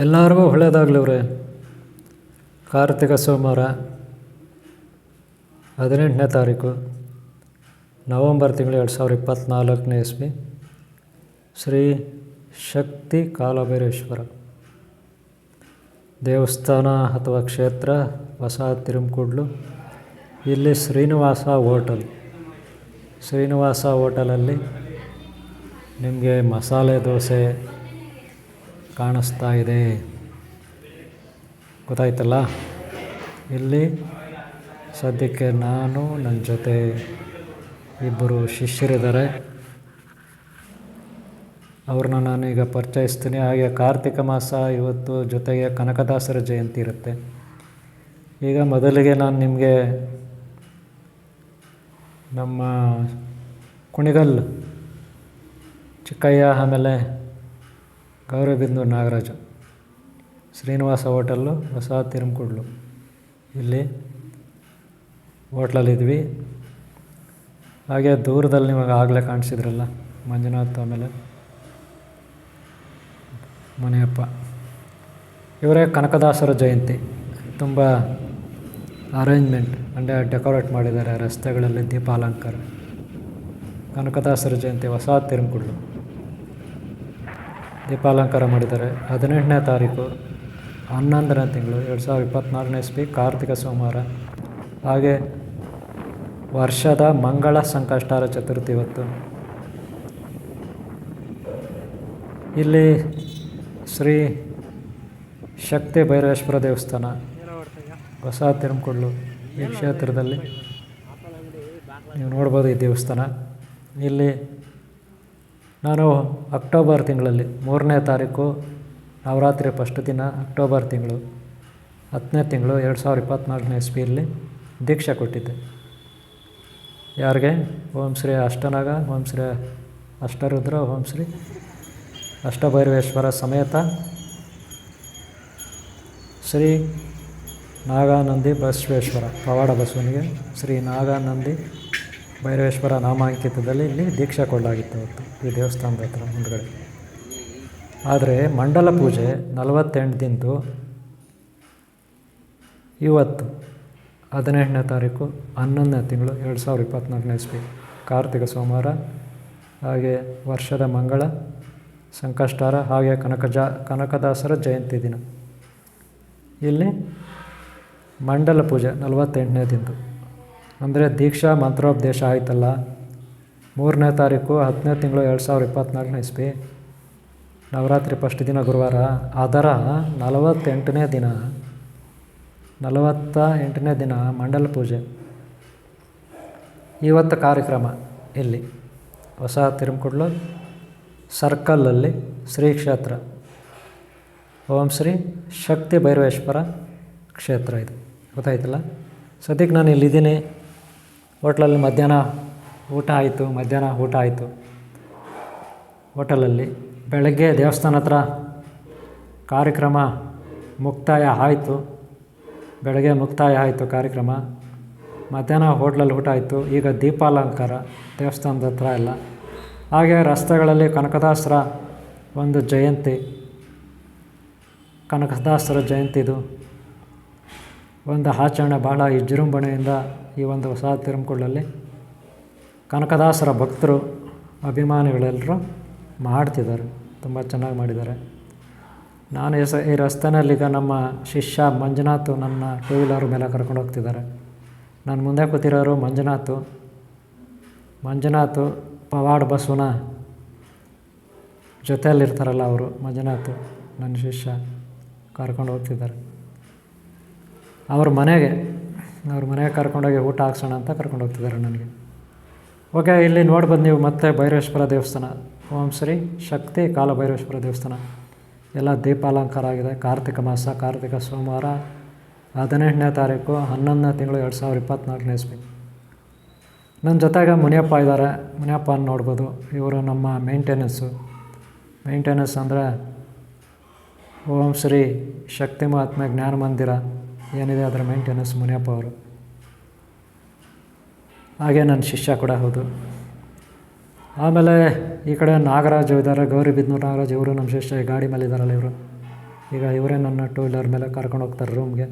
ಎಲ್ಲರಿಗೂ ಒಳ್ಳೆಯದಾಗಲಿವ್ರೆ. ಕಾರ್ತಿಕ ಸೋಮವಾರ 18ನೇ ತಾರೀಕು ನವಂಬರ್ ತಿಂಗಳು 2024 ಇಸ್ವಿ. ಶ್ರೀ ಶಕ್ತಿ ಕಾಲಭೈರೇಶ್ವರ ದೇವಸ್ಥಾನ ಅಥವಾ ಕ್ಷೇತ್ರ ಹೊಸ ತಿರುಮಕೂಡ್ಲು. ಇಲ್ಲಿ ಶ್ರೀನಿವಾಸ ಹೋಟೆಲಲ್ಲಿ ನಿಮಗೆ ಮಸಾಲೆ ದೋಸೆ ಕಾಣಿಸ್ತಾ ಇದೆ, ಗೊತ್ತಾಯ್ತಲ್ಲ. ಇಲ್ಲಿ ಸದ್ಯಕ್ಕೆ ನಾನು, ನನ್ನ ಜೊತೆ ಇಬ್ಬರು ಶಿಷ್ಯರಿದ್ದಾರೆ, ಅವ್ರನ್ನ ನಾನೀಗ ಪರಿಚಯಿಸ್ತೀನಿ. ಹಾಗೆ ಕಾರ್ತಿಕ ಮಾಸ ಇವತ್ತು, ಜೊತೆಗೆ ಕನಕದಾಸರ ಜಯಂತಿ ಇರುತ್ತೆ. ಈಗ ಮೊದಲಿಗೆ ನಾನು ನಿಮಗೆ ನಮ್ಮ ಕುಣಿಗಲ್ ಚಿಕ್ಕಯ್ಯ, ಆಮೇಲೆ ಗೌರಿಬಿದನೂರು ನಾಗರಾಜು, ಶ್ರೀನಿವಾಸ ಹೋಟೆಲ್ಲು ಹೊಸ ತಿರುಮಕೂಡ್ಲು, ಇಲ್ಲಿ ಹೋಟ್ಲಲ್ಲಿದ್ವಿ. ಹಾಗೆ ದೂರದಲ್ಲಿ ನಿಮಗೆ ಆಗಲೇ ಕಾಣಿಸಿದ್ರಲ್ಲ ಮಂಜುನಾಥ್, ಆಮೇಲೆ ಮುನಿಯಪ್ಪ, ಇವರೇ ಕನಕದಾಸರ ಜಯಂತಿ. ತುಂಬ ಅರೇಂಜ್ಮೆಂಟ್ ಅಂದರೆ ಡೆಕೋರೇಟ್ ಮಾಡಿದ್ದಾರೆ, ರಸ್ತೆಗಳಲ್ಲಿ ದೀಪಾಲಂಕಾರ. ಕನಕದಾಸರ ಜಯಂತಿ ಹೊಸ ತಿರುಮಕೂಡ್ಲು ದೀಪಾಲಂಕಾರ ಮಾಡಿದ್ದಾರೆ. 18ನೇ ತಾರೀಕು 11ನೇ ತಿಂಗಳು 2024 ಇಸ್ವಿ, ಕಾರ್ತಿಕ ಸೋಮವಾರ. ಹಾಗೆ ವರ್ಷದ ಮಂಗಳ ಸಂಕಷ್ಟಾರ ಚತುರ್ಥಿ ಇವತ್ತು. ಇಲ್ಲಿ ಶ್ರೀ ಶಕ್ತಿ ಭೈರವೇಶ್ವರ ದೇವಸ್ಥಾನ ಹೊಸ ತಿರುಮಕೂಡ್ಲು, ಈ ಕ್ಷೇತ್ರದಲ್ಲಿ ನೀವು ನೋಡ್ಬೋದು ಈ ದೇವಸ್ಥಾನ. ಇಲ್ಲಿ ನಾನು ಅಕ್ಟೋಬರ್ ತಿಂಗಳಲ್ಲಿ 3ನೇ ತಾರೀಕು ನವರಾತ್ರಿ ಫಸ್ಟ್ ದಿನ, ಅಕ್ಟೋಬರ್ ತಿಂಗಳು 10ನೇ ತಿಂಗಳು 2024 ಇಸ್ವಿಯಲ್ಲಿ ದೀಕ್ಷೆ ಕೊಟ್ಟಿದ್ದೆ. ಯಾರಿಗೆ? ಓಂ ಶ್ರೀ ಅಷ್ಟನಾಗ, ಓಂ ಶ್ರೀ ಅಷ್ಟರುದ್ರ, ಓಂ ಶ್ರೀ ಅಷ್ಟಭೈರವೇಶ್ವರ ಸಮೇತ ಶ್ರೀ ನಾಗಾನಂದಿ ಬಸವೇಶ್ವರ, ಪವಾಡ ಬಸವನಿಗೆ ಶ್ರೀ ನಾಗಾನಂದಿ ಭೈರವೇಶ್ವರ ನಾಮಾಂಕಿತದಲ್ಲಿ ಇಲ್ಲಿ ದೀಕ್ಷೆ ಕೊಡಲಾಗಿತ್ತು ಅವತ್ತು ಈ ದೇವಸ್ಥಾನದ ಹತ್ರ ಮುಂದುಗಡೆ. ಆದರೆ ಮಂಡಲ ಪೂಜೆ 48 ದಿನದ್ದು ಇವತ್ತು 18ನೇ ತಾರೀಕು 11ನೇ ತಿಂಗಳು 2024 ಇಸ್ವಿ, ಕಾರ್ತಿಕ ಸೋಮವಾರ. ಹಾಗೆ ವರ್ಷದ ಮಂಗಳ ಸಂಕಷ್ಟಾರ, ಹಾಗೆ ಕನಕದಾಸರ ಜಯಂತಿ ದಿನ. ಇಲ್ಲಿ ಮಂಡಲ ಪೂಜೆ 48ನೇ ದಿನದ್ದು, ಅಂದರೆ ದೀಕ್ಷಾ ಮಂತ್ರೋಪದೇಶ ಆಯ್ತಲ್ಲ 3ನೇ ತಾರೀಕು 10ನೇ ತಿಂಗಳು 2024 ಇಸ್ವಿ, ನವರಾತ್ರಿ ಫಸ್ಟ್ ದಿನ ಗುರುವಾರ. ಅದರ 48ನೇ ದಿನ ಮಂಡಲ ಪೂಜೆ. ಇವತ್ತು ಕಾರ್ಯಕ್ರಮ ಇಲ್ಲಿ ಹೊಸ ತಿರುಮಕೂಡ್ಲು ಸರ್ಕಲಲ್ಲಿ ಶ್ರೀ ಕ್ಷೇತ್ರ ಓಂ ಶ್ರೀ ಶಕ್ತಿ ಭೈರವೇಶ್ವರ ಕ್ಷೇತ್ರ ಇದು, ಗೊತ್ತಾಯ್ತಲ್ಲ. ಸದ್ಯಕ್ಕೆ ನಾನು ಇಲ್ಲಿದ್ದೀನಿ. ಹೋಟ್ಲಲ್ಲಿ ಮಧ್ಯಾಹ್ನ ಊಟ ಆಯಿತು ಹೋಟೆಲಲ್ಲಿ. ಬೆಳಗ್ಗೆ ದೇವಸ್ಥಾನ ಹತ್ರ ಕಾರ್ಯಕ್ರಮ ಮುಕ್ತಾಯ ಆಯಿತು ಕಾರ್ಯಕ್ರಮ. ಮಧ್ಯಾಹ್ನ ಹೋಟ್ಲಲ್ಲಿ ಊಟ ಆಯಿತು. ಈಗ ದೀಪಾಲಂಕಾರ ದೇವಸ್ಥಾನದ ಹತ್ರ ಎಲ್ಲ. ಹಾಗೆ ರಸ್ತೆಗಳಲ್ಲಿ ಕನಕದಾಸರ ಒಂದು ಜಯಂತಿ, ಕನಕದಾಸರ ಜಯಂತಿದು ಒಂದು ಆಚರಣೆ ಭಾಳ ವಿಜೃಂಭಣೆಯಿಂದ ಈ ಒಂದು ಹೊಸ ತಿರುಮಕೂಡ್ಲಲ್ಲಿ ಕನಕದಾಸರ ಭಕ್ತರು, ಅಭಿಮಾನಿಗಳೆಲ್ಲರೂ ಮಾಡ್ತಿದ್ದಾರೆ. ತುಂಬ ಚೆನ್ನಾಗಿ ಮಾಡಿದ್ದಾರೆ. ನಾನು ಈ ರಸ್ತೆಯಲ್ಲೀಗ ನಮ್ಮ ಶಿಷ್ಯ ಮಂಜುನಾಥ್ ನನ್ನ 2 ವೀಲರ್ ಮೇಲೆ ಕರ್ಕೊಂಡು ಹೋಗ್ತಿದ್ದಾರೆ. ನಾನು ಮುಂದೆ ಕೂತಿರೋರು ಮಂಜುನಾಥ್ ಪವಾಡ ಬಸವನ ಜೊತೆಯಲ್ಲಿರ್ತಾರಲ್ಲ ಅವರು, ಮಂಜುನಾಥ್ ನನ್ನ ಶಿಷ್ಯ, ಕರ್ಕೊಂಡು ಹೋಗ್ತಿದ್ದಾರೆ. ಅವ್ರ ಮನೆಗೆ ಕರ್ಕೊಂಡೋಗಿ ಊಟ ಹಾಕ್ಸೋಣ ಅಂತ ಕರ್ಕೊಂಡು ಹೋಗ್ತಿದ್ದಾರೆ ನನಗೆ. ಓಕೆ, ಇಲ್ಲಿ ನೋಡ್ಬೋದು ನೀವು ಮತ್ತೆ ಭೈರವೇಶ್ವರ ದೇವಸ್ಥಾನ, ಓಂ ಶ್ರೀ ಶಕ್ತಿ ಕಾಲಭೈರವೇಶ್ವರ ದೇವಸ್ಥಾನ ಎಲ್ಲ ದೀಪಾಲಂಕಾರ ಆಗಿದೆ. ಕಾರ್ತಿಕ ಮಾಸ, ಕಾರ್ತಿಕ ಸೋಮವಾರ 18ನೇ ತಾರೀಕು 11ನೇ ತಿಂಗಳು 2024 ಇಸ್ವಿ. ನನ್ನ ಜೊತೆಗೆ ಮುನಿಯಪ್ಪ ಇದ್ದಾರೆ. ಮುನಿಯಪ್ಪನ ನೋಡ್ಬೋದು. ಇವರು ನಮ್ಮ ಮೇಂಟೆನೆನ್ಸ್ ಅಂದರೆ ಓಂ ಶ್ರೀ ಶಕ್ತಿ ಮಹಾತ್ಮೆ ಜ್ಞಾನ ಮಂದಿರ ಏನಿದೆ ಅದರ ಮೇಂಟೆನೆನ್ಸ್ ಮುನಿಯಪ್ಪ ಅವರು. ಹಾಗೆ ನನ್ನ ಶಿಷ್ಯ ಕೂಡ ಹೌದು. ಆಮೇಲೆ ಈ ಕಡೆ ನಾಗರಾಜು ಇದ್ದಾರೆ, ಗೌರಿಬಿದನೂರು ನಾಗರಾಜು, ಇವರು ನಮ್ಮ ಶಿಷ್ಯ, ಗಾಡಿ ಮೇಲೆ ಇದ್ದಾರಲ್ಲ ಇವರು. ಈಗ ಇವರೇ ನನ್ನ ಟೂ ವೀಲರ್ ಮೇಲೆ ಕರ್ಕೊಂಡು ಹೋಗ್ತಾರೆ ರೂಮ್ಗೆ.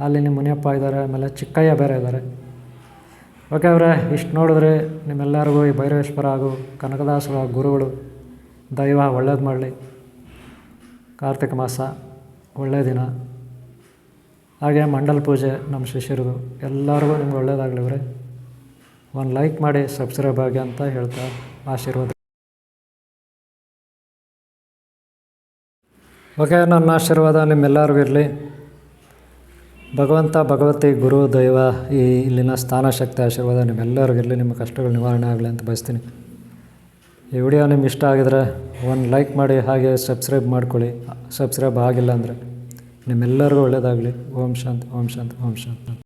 ಅಲ್ಲಿ ನಿಮ್ಮ ಮುನಿಯಪ್ಪ ಇದ್ದಾರೆ, ಆಮೇಲೆ ಚಿಕ್ಕಯ್ಯ ಬೇರೆ ಇದ್ದಾರೆ. ಓಕೆ ಅವರೇ, ಇಷ್ಟು ನೋಡಿದ್ರೆ ನಿಮ್ಮೆಲ್ಲರಿಗೂ ಈ ಭೈರವೇಶ್ವರ ಹಾಗೂ ಕನಕದಾಸರ ಗುರುಗಳು ದೈವ ಒಳ್ಳೇದು ಮಾಡಲಿ. ಕಾರ್ತಿಕ ಮಾಸ ಒಳ್ಳೆಯ ದಿನ, ಹಾಗೆ ಮಂಡಲ ಪೂಜೆ ನಮ್ಮ ಶಿಷ್ಯರದು. ಎಲ್ಲರಿಗೂ ನಿಮ್ಗೆ ಒಳ್ಳೇದಾಗಲಿ ಇವರೇ. ಒಂದು ಲೈಕ್ ಮಾಡಿ, ಸಬ್ಸ್ಕ್ರೈಬ್ ಆಗಿ ಅಂತ ಹೇಳ್ತಾ ಆಶೀರ್ವಾದ. ಓಕೆ, ನನ್ನ ಆಶೀರ್ವಾದ ನಿಮ್ಮೆಲ್ಲರಿಗೂ ಇರಲಿ. ಭಗವಂತ, ಭಗವತಿ, ಗುರು, ದೈವ, ಈ ಇಲ್ಲಿನ ಸ್ಥಾನ ಶಕ್ತಿ ಆಶೀರ್ವಾದ ನಿಮ್ಮೆಲ್ಲರಿಗೂ ಇರಲಿ. ನಿಮ್ಮ ಕಷ್ಟಗಳು ನಿವಾರಣೆ ಆಗಲಿ ಅಂತ ಬಯಸ್ತೀನಿ. ಈ ವಿಡಿಯೋ ನಿಮ್ಗೆ ಇಷ್ಟ ಆಗಿದರೆ ಒಂದು ಲೈಕ್ ಮಾಡಿ, ಹಾಗೆ ಸಬ್ಸ್ಕ್ರೈಬ್ ಮಾಡ್ಕೊಳ್ಳಿ. ಸಬ್ಸ್ಕ್ರೈಬ್ ಆಗಿಲ್ಲ ಅಂದರೆ ನಿಮ್ಮೆಲ್ಲರಿಗೂ ಒಳ್ಳೆಯದಾಗಲಿ. ಓಂ ಶಾಂತಿ, ಓಂ ಶಾಂತಿ, ಓಂ ಶಾಂತಿ.